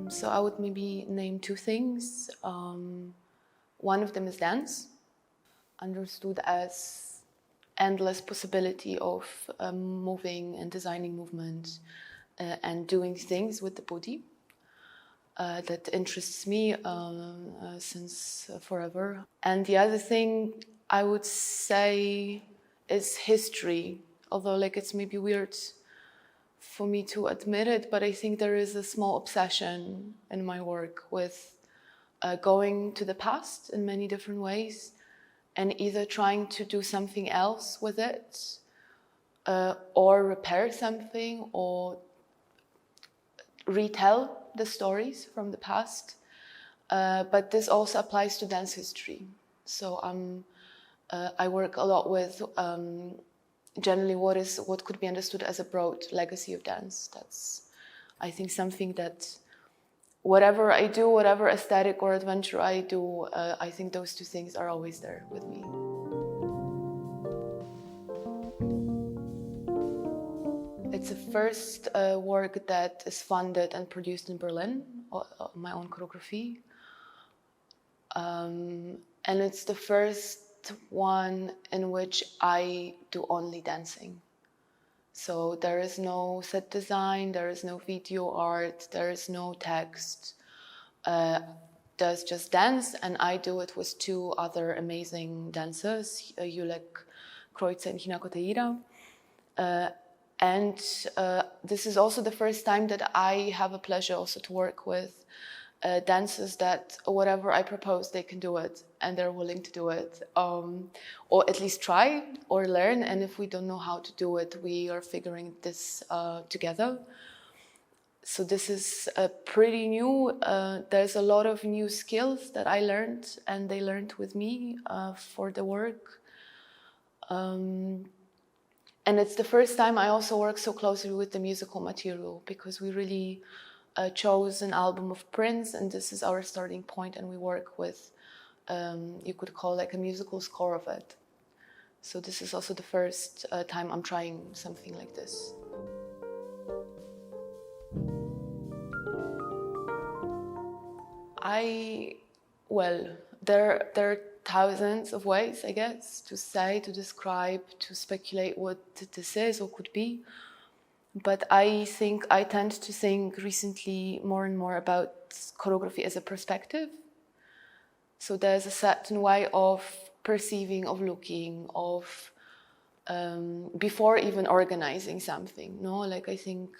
So I would maybe name two things. One of them is dance, understood as endless possibility of moving and designing movement and doing things with the body. That interests me since forever. And the other thing I would say is history, although like it's maybe weird for me to admit it, but I think there is a small obsession in my work with going to the past in many different ways and either trying to do something else with it or repair something or retell the stories from the past. But this also applies to dance history. So I work a lot with generally what could be understood as a broad legacy of dance. That's, I think, something that whatever I do, whatever aesthetic or adventure I do, I think those two things are always there with me. It's the first work that is funded and produced in Berlin, my own choreography. And it's the first one in which I do only dancing. So there is no set design, there is no video art, there is no text. There's just dance, and I do it with two other amazing dancers, Julek Kreutzer and Hina Koteira. And this is also the first time that I have a pleasure also to work with dancers that whatever I propose, they can do it and they're willing to do it, or at least try or learn. And if we don't know how to do it, we are figuring this together. So this is pretty new. There's a lot of new skills that I learned and they learned with me for the work. And it's the first time I also work so closely with the musical material, because we really chose an album of Prince, and this is our starting point, and we work with, you could call like a musical score of it. So this is also the first time I'm trying something like this. There are thousands of ways, I guess, to say, to describe, to speculate what this is or could be. But I think I tend to think recently more and more about choreography as a perspective. So there's a certain way of perceiving, of looking, of before even organizing something. No, like I think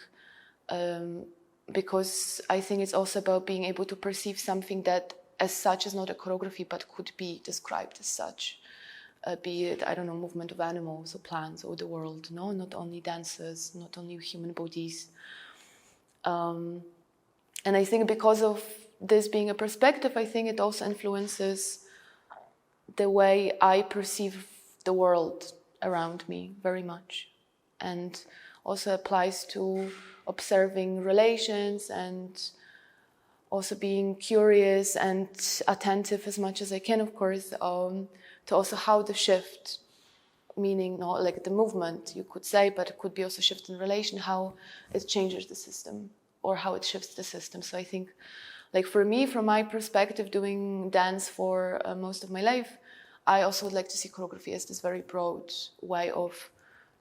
because I think it's also about being able to perceive something that, as such, is not a choreography, but could be described as such. Be it, I don't know, movement of animals or plants or the world, no? Not only dances, not only human bodies. And I think because of this being a perspective, I think it also influences the way I perceive the world around me very much. And also applies to observing relations and also being curious and attentive as much as I can, of course, to also how the shift, meaning not like the movement, you could say, but it could be also shift in relation, how it changes the system or how it shifts the system. So I think, like for me, from my perspective, doing dance for most of my life, I also would like to see choreography as this very broad way of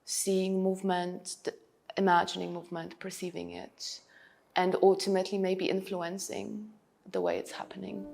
seeing movement, imagining movement, perceiving it, and ultimately maybe influencing the way it's happening.